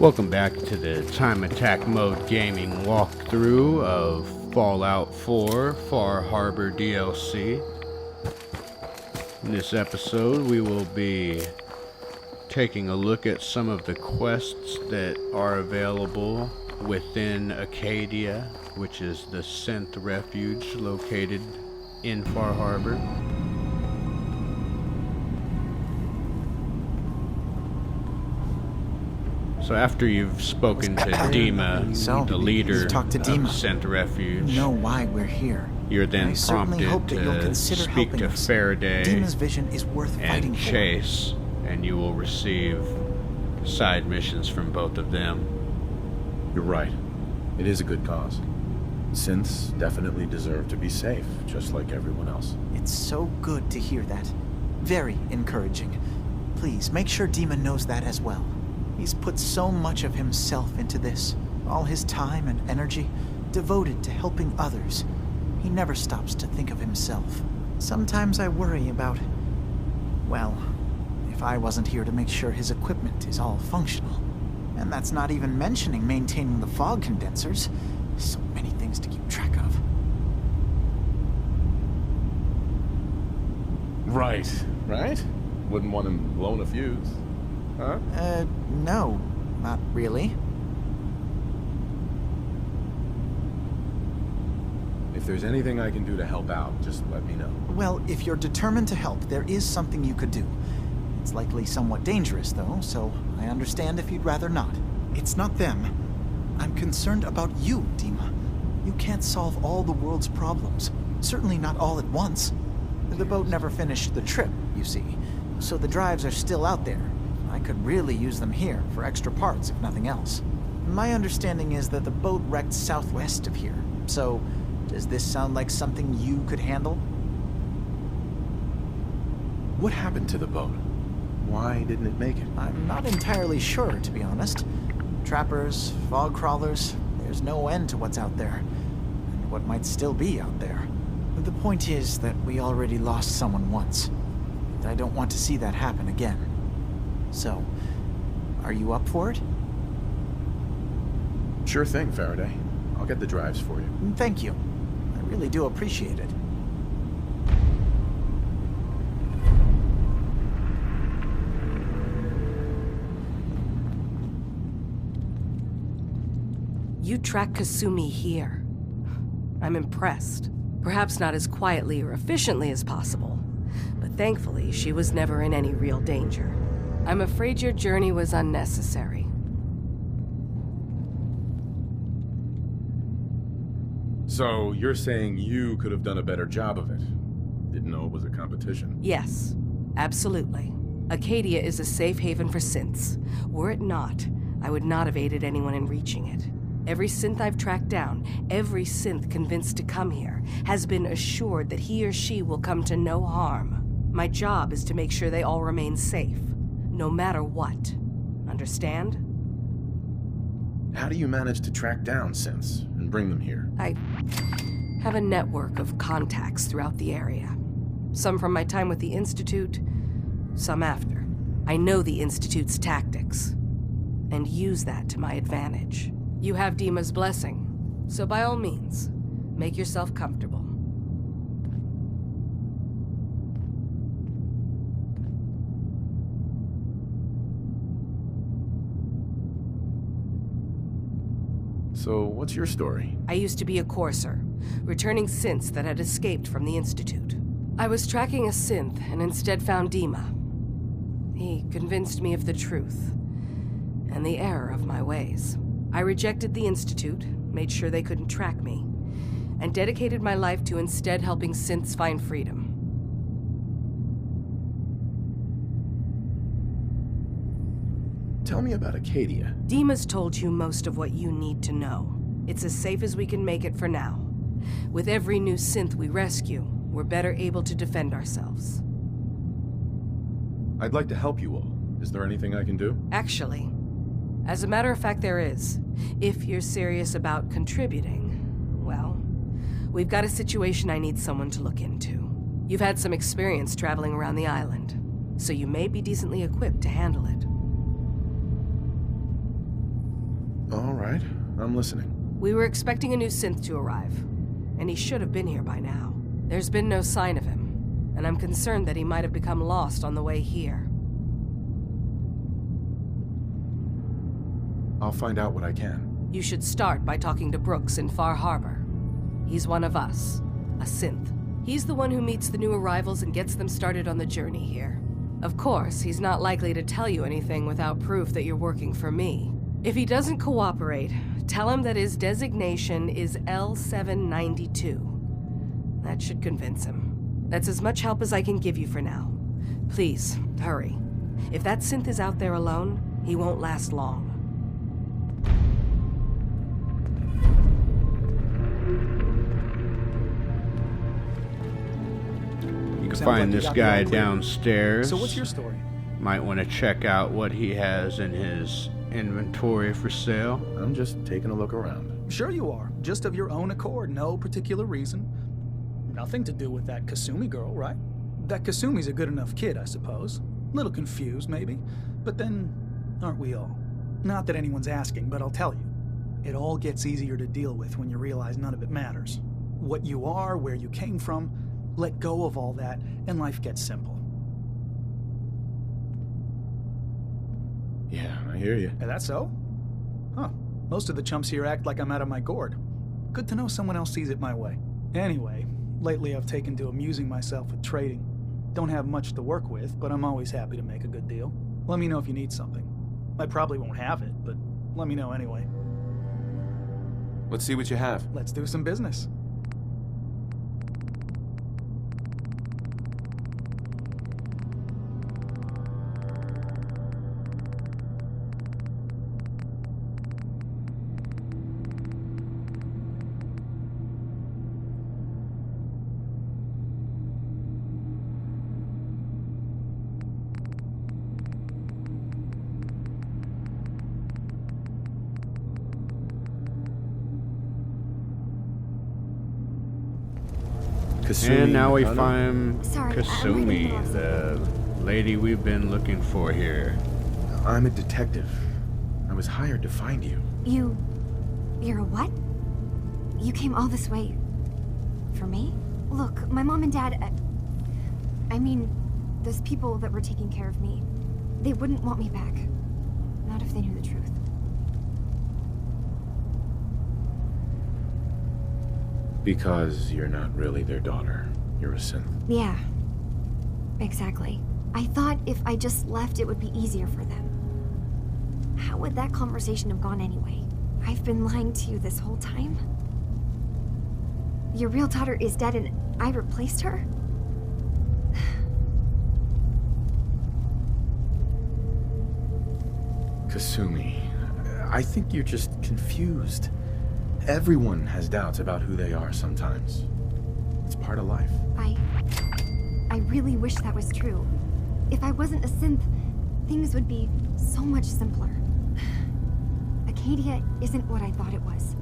Welcome back to the Time Attack Mode Gaming walkthrough of Fallout 4 Far Harbor DLC. In this episode, we will be taking a look at some of the quests that are available within Acadia, which is the synth refuge located in Far Harbor. So after you've spoken to Dima, the leader of Synth Refuge, know why we're here. You're then prompted to speak to Faraday Dima's vision is worth fighting and Chase, and you will receive side missions from both of them. You're right. It is a good cause. Synths definitely deserve to be safe, just like everyone else. It's so good to hear that. Very encouraging. Please, make sure Dima knows that as well. He's put so much of himself into this. All his time and energy devoted to helping others. He never stops to think of himself. Sometimes I worry about, well, if I wasn't here to make sure his equipment is all functional. And that's not even mentioning maintaining the fog condensers. So many things to keep track of. Right? Wouldn't want him blowing a fuse. Huh? No, not really. If there's anything I can do to help out, just let me know. Well, if you're determined to help, there is something you could do. It's likely somewhat dangerous, though, so I understand if you'd rather not. It's not them. I'm concerned about you, Dima. You can't solve all the world's problems. Certainly not all at once. The boat never finished the trip, you see, so the drives are still out there. I could really use them here for extra parts, if nothing else. My understanding is that the boat wrecked southwest of here, so does this sound like something you could handle? What happened to the boat? Why didn't it make it? I'm not entirely sure, to be honest. Trappers, fog crawlers, there's no end to what's out there, and what might still be out there. The point is that we already lost someone once, and I don't want to see that happen again. So, are you up for it? Sure thing, Faraday. I'll get the drives for you. Thank you. I really do appreciate it. You track Kasumi here. I'm impressed. Perhaps not as quietly or efficiently as possible, but thankfully she was never in any real danger. I'm afraid your journey was unnecessary. So, you're saying you could have done a better job of it? Didn't know it was a competition? Yes, absolutely. Acadia is a safe haven for synths. Were it not, I would not have aided anyone in reaching it. Every synth I've tracked down, every synth convinced to come here, has been assured that he or she will come to no harm. My job is to make sure they all remain safe. No matter what. Understand? How do you manage to track down synths and bring them here? I have a network of contacts throughout the area. Some from my time with the Institute, some after. I know the Institute's tactics, and use that to my advantage. You have Dima's blessing, so by all means, make yourself comfortable. So, what's your story? I used to be a courser, returning synths that had escaped from the Institute. I was tracking a synth and instead found Dima. He convinced me of the truth and the error of my ways. I rejected the Institute, made sure they couldn't track me, and dedicated my life to instead helping synths find freedom. Tell me about Acadia. Dima's told you most of what you need to know. It's as safe as we can make it for now. With every new synth we rescue, we're better able to defend ourselves. I'd like to help you all. Is there anything I can do? Actually, as a matter of fact, there is. If you're serious about contributing, well, we've got a situation I need someone to look into. You've had some experience traveling around the island, so you may be decently equipped to handle it. All right, I'm listening. We were expecting a new synth to arrive, and he should have been here by now. There's been no sign of him, and I'm concerned that he might have become lost on the way here. I'll find out what I can. You should start by talking to Brooks in Far Harbor. He's one of us, a synth. He's the one who meets the new arrivals and gets them started on the journey here. Of course, he's not likely to tell you anything without proof that you're working for me. If he doesn't cooperate, tell him that his designation is L792. That should convince him. That's as much help as I can give you for now. Please, hurry. If that synth is out there alone, he won't last long. You can Sounds find like you this got me guy all clear. downstairs. So what's your story? Might want to check out what he has in his inventory for sale. I'm just taking a look around. Sure you are. Just of your own accord, no particular reason. Nothing to do with that Kasumi girl, right? That Kasumi's a good enough kid, I suppose. Little confused, maybe. But then, aren't we all? Not that anyone's asking, but I'll tell you. It all gets easier to deal with when you realize none of it matters. What you are, where you came from, let go of all that, and life gets simple. Yeah, I hear you. Is that so? Huh. Most of the chumps here act like I'm out of my gourd. Good to know someone else sees it my way. Anyway, lately I've taken to amusing myself with trading. Don't have much to work with, but I'm always happy to make a good deal. Let me know if you need something. I probably won't have it, but let me know anyway. Let's see what you have. Let's do some business. Kasumi, And now we Hana? find Sorry, Kasumi, the lady we've been looking for here. I'm a detective. I was hired to find you. You're a what? You came all this way for me? Look, my mom and dad, I mean, those people that were taking care of me, they wouldn't want me back. Not if they knew the truth. Because you're not really their daughter. You're a synth. Yeah, exactly. I thought if I just left, it would be easier for them. How would that conversation have gone anyway? I've been lying to you this whole time? Your real daughter is dead and I replaced her? Kasumi, I think you're just confused. Everyone has doubts about who they are sometimes. It's part of life. I really wish that was true. If I wasn't a synth, things would be so much simpler. Acadia isn't what I thought it was.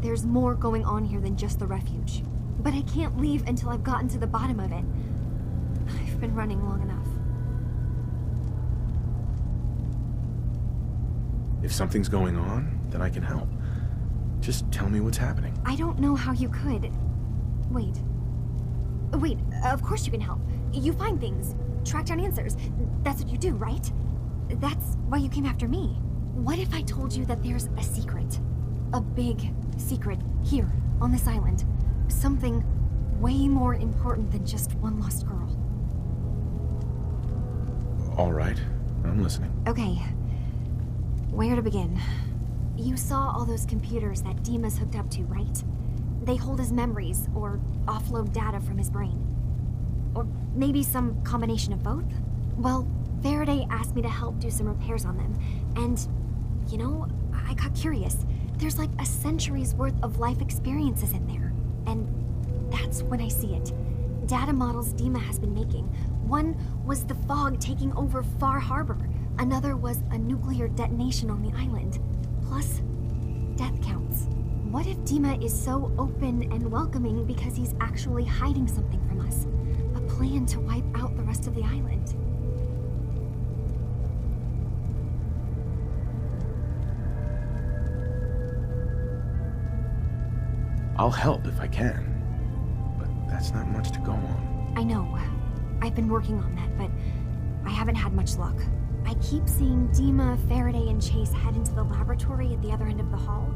There's more going on here than just the refuge. But I can't leave until I've gotten to the bottom of it. I've been running long enough. If something's going on, then I can help. Just tell me what's happening. I don't know how you could. Wait. Wait, of course you can help. You find things, track down answers. That's what you do, right? That's why you came after me. What if I told you that there's a secret? A big secret here, on this island. Something way more important than just one lost girl. All right, I'm listening. Okay. Where to begin? You saw all those computers that Dima's hooked up to, right? They hold his memories, or offload data from his brain. Or maybe some combination of both? Well, Faraday asked me to help do some repairs on them, and, you know, I got curious. There's like a century's worth of life experiences in there, and that's when I see it. Data models Dima has been making. One was the fog taking over Far Harbor. Another was a nuclear detonation on the island. Plus, death counts. What if Dima is so open and welcoming because he's actually hiding something from us? A plan to wipe out the rest of the island? I'll help if I can. But that's not much to go on. I know. I've been working on that, but I haven't had much luck. I keep seeing Dima, Faraday, and Chase head into the laboratory at the other end of the hall.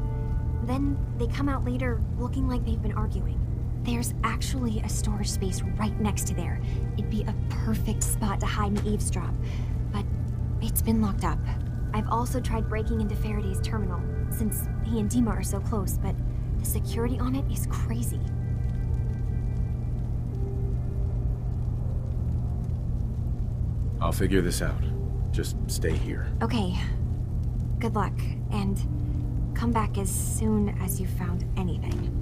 Then they come out later looking like they've been arguing. There's actually a storage space right next to there. It'd be a perfect spot to hide and eavesdrop. But it's been locked up. I've also tried breaking into Faraday's terminal, since he and Dima are so close, but the security on it is crazy. I'll figure this out. Just stay here. Okay. Good luck, and come back as soon as you've found anything.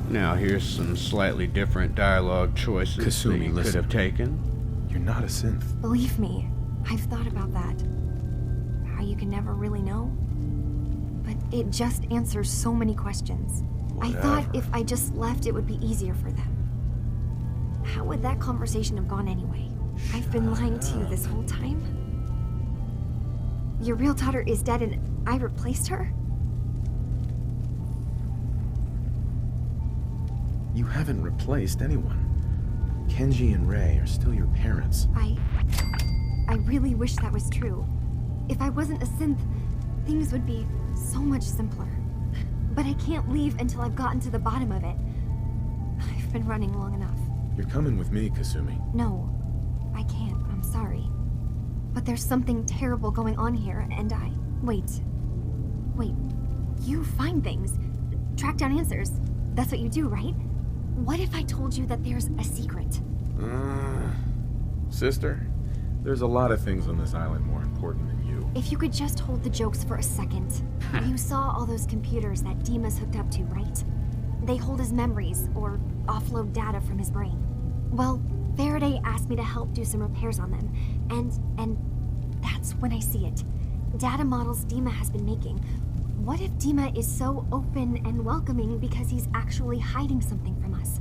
Now here's some slightly different dialogue choices that Kasumi, you could listen. have taken. You're not a synth. Believe me, I've thought about that. How you can never really know. But it just answers so many questions. I thought Whatever. if I just left, it would be easier for them. How would that conversation have gone anyway? I've been lying to you this whole time? Your real daughter is dead and I replaced her? You haven't replaced anyone. Kenji and Rei are still your parents. I really wish that was true. If I wasn't a synth, things would be so much simpler. But I can't leave until I've gotten to the bottom of it. I've been running long enough. You're coming with me, Kasumi. No, I can't. I'm sorry. But there's something terrible going on here, and I... Wait. You find things. Track down answers. That's what you do, right? What if I told you that there's a secret? Sister, there's a lot of things on this island more important than you. If you could just hold the jokes for a second. You saw all those computers that Dima's hooked up to, right? They hold his memories, or offload data from his brain. Well, Faraday asked me to help do some repairs on them, and that's when I see it. Data models Dima has been making. What if Dima is so open and welcoming because he's actually hiding something from us?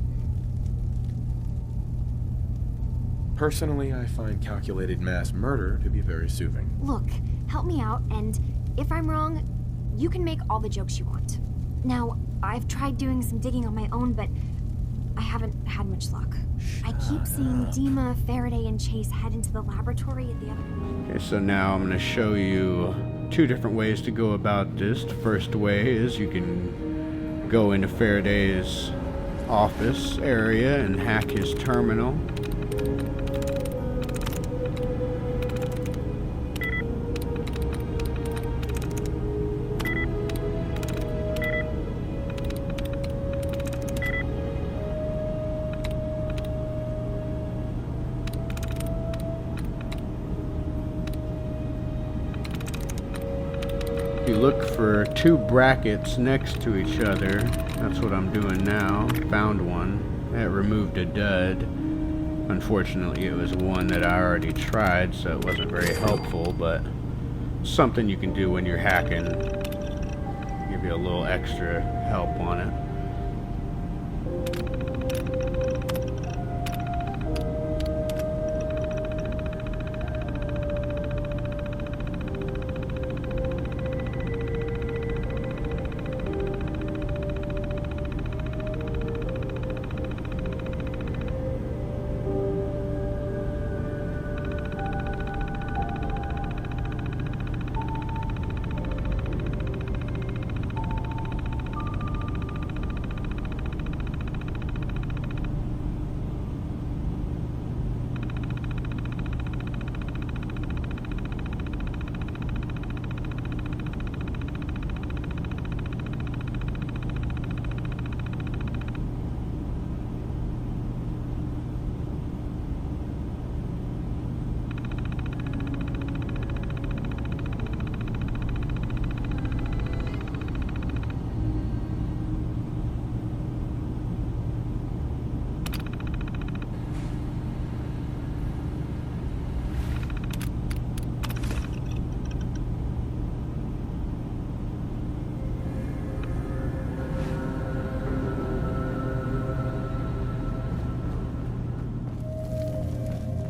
Personally, I find calculated mass murder to be very soothing. Look, help me out, and if I'm wrong, you can make all the jokes you want. Now, I've tried doing some digging on my own, but I haven't had much luck. I keep seeing Dima, Faraday, and Chase head into the laboratory at the other... Okay, so now I'm going to show you two different ways to go about this. The first way is you can go into Faraday's office area and hack his terminal. You look for two brackets next to each other. That's what I'm doing now. Found one. That removed a dud. Unfortunately, it was one that I already tried, so it wasn't very helpful, but something you can do when you're hacking. Give you a little extra help on it.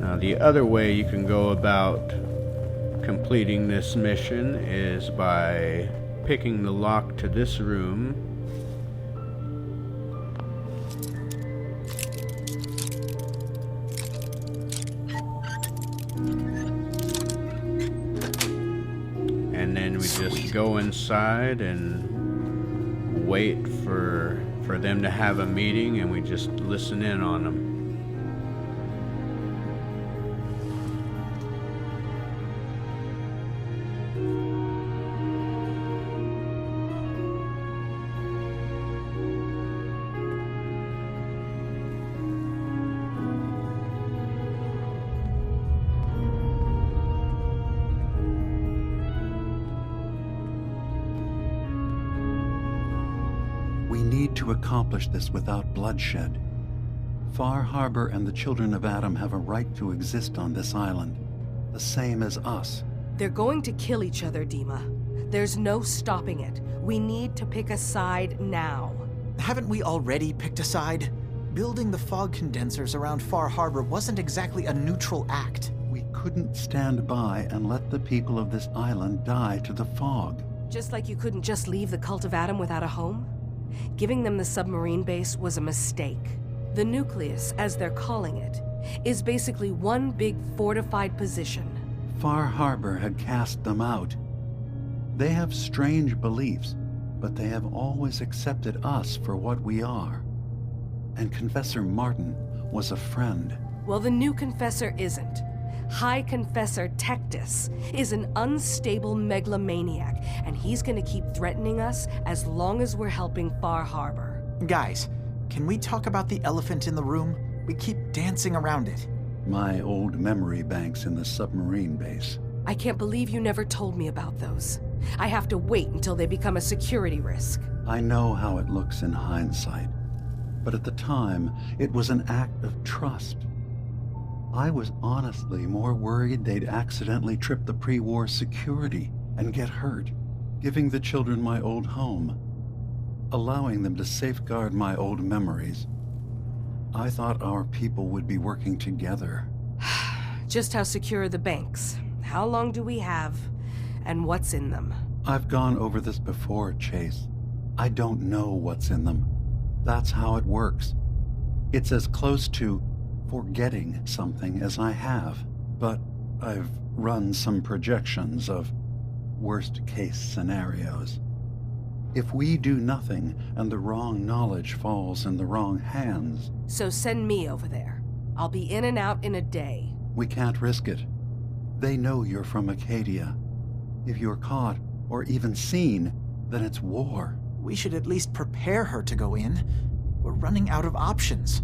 Now, the other way you can go about completing this mission is by picking the lock to this room. And then we just go inside and wait for them to have a meeting, and we just listen in on them. We need to accomplish this without bloodshed. Far Harbor and the children of Adam have a right to exist on this island, the same as us. They're going to kill each other, Dima. There's no stopping it. We need to pick a side now. Haven't we already picked a side? Building the fog condensers around Far Harbor wasn't exactly a neutral act. We couldn't stand by and let the people of this island die to the fog. Just like you couldn't just leave the Cult of Adam without a home? Giving them the submarine base was a mistake. The nucleus, as they're calling it, is basically one big fortified position. Far Harbor had cast them out. They have strange beliefs, but they have always accepted us for what we are. And Confessor Martin was a friend. Well, the new Confessor isn't. High Confessor Tectus is an unstable megalomaniac, and he's gonna keep threatening us as long as we're helping Far Harbor. Guys, can we talk about the elephant in the room? We keep dancing around it. My old memory banks in the submarine base. I can't believe you never told me about those. I have to wait until they become a security risk. I know how it looks in hindsight, but at the time, it was an act of trust. I was honestly more worried they'd accidentally trip the pre-war security and get hurt, giving the children my old home, allowing them to safeguard my old memories. I thought our people would be working together. Just how secure are the banks? How long do we have? And what's in them? I've gone over this before, Chase. I don't know what's in them. That's how it works. It's as close to forgetting something as I have, but I've run some projections of worst-case scenarios. If we do nothing and the wrong knowledge falls in the wrong hands... So send me over there. I'll be in and out in a day. We can't risk it. They know you're from Acadia. If you're caught, or even seen, then it's war. We should at least prepare her to go in. We're running out of options.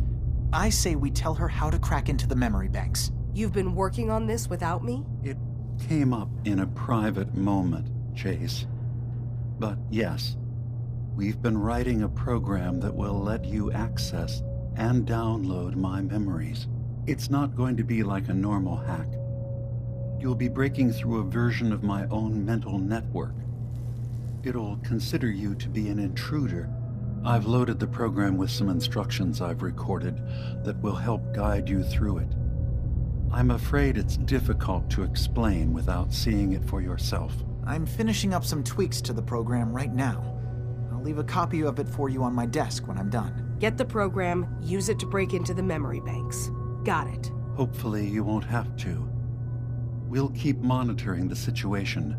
I say we tell her how to crack into the memory banks. You've been working on this without me? It came up in a private moment, Chase. But yes, we've been writing a program that will let you access and download my memories. It's not going to be like a normal hack. You'll be breaking through a version of my own mental network. It'll consider you to be an intruder. I've loaded the program with some instructions I've recorded that will help guide you through it. I'm afraid it's difficult to explain without seeing it for yourself. I'm finishing up some tweaks to the program right now. I'll leave a copy of it for you on my desk when I'm done. Get the program, use it to break into the memory banks. Got it. Hopefully you won't have to. We'll keep monitoring the situation.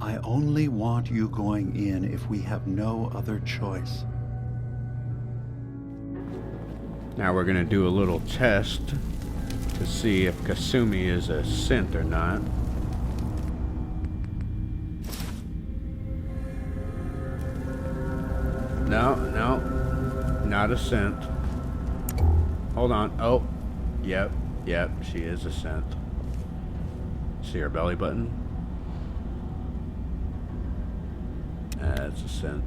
I only want you going in if we have no other choice. Now we're gonna do a little test to see if Kasumi is a synth or not. No, not a synth. Hold on. Oh, yep, she is a synth. See her belly button? That's a synth.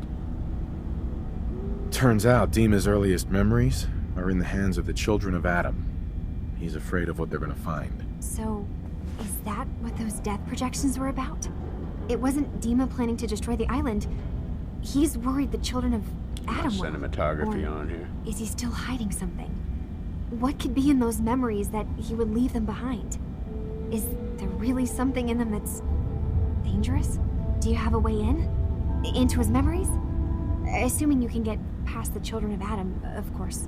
Turns out Dima's earliest memories are in the hands of the children of Adam. He's afraid of what they're gonna find. So, is that what those death projections were about? It wasn't Dima planning to destroy the island. He's worried the children of Adam will. Cinematography Or on here. is he still hiding something? What could be in those memories that he would leave them behind? Is there really something in them that's dangerous? Do you have a way in? Into his memories? Assuming you can get past the children of Adam, of course.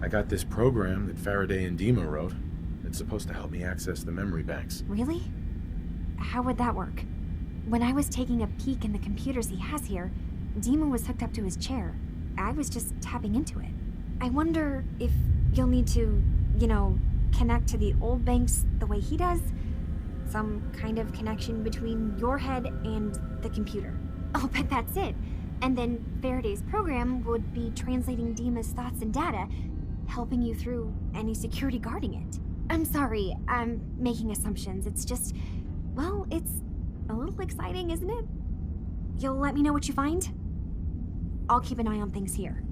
I got this program that Faraday and Dima wrote. It's supposed to help me access the memory banks. Really? How would that work? When I was taking a peek in the computers he has here, Dima was hooked up to his chair. I was just tapping into it. I wonder if you'll need to, connect to the old banks the way he does? Some kind of connection between your head and the computer. I'll bet that's it. And then Faraday's program would be translating Dima's thoughts and data, helping you through any security guarding it. I'm sorry, I'm making assumptions. It's just, well, it's a little exciting, isn't it? You'll let me know what you find? I'll keep an eye on things here.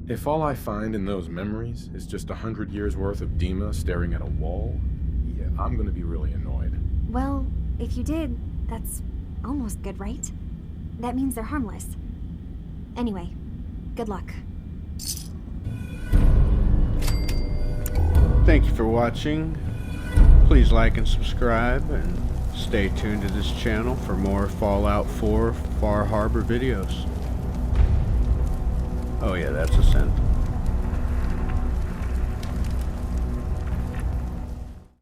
If all I find in those memories is just 100 years worth of Dima staring at a wall, yeah, I'm gonna be really annoyed. Well, if you did, that's almost good, right? That means they're harmless. Anyway, good luck. Thank you for watching. Please like and subscribe, and stay tuned to this channel for more Fallout 4 Far Harbor videos. Oh yeah, that's a synth.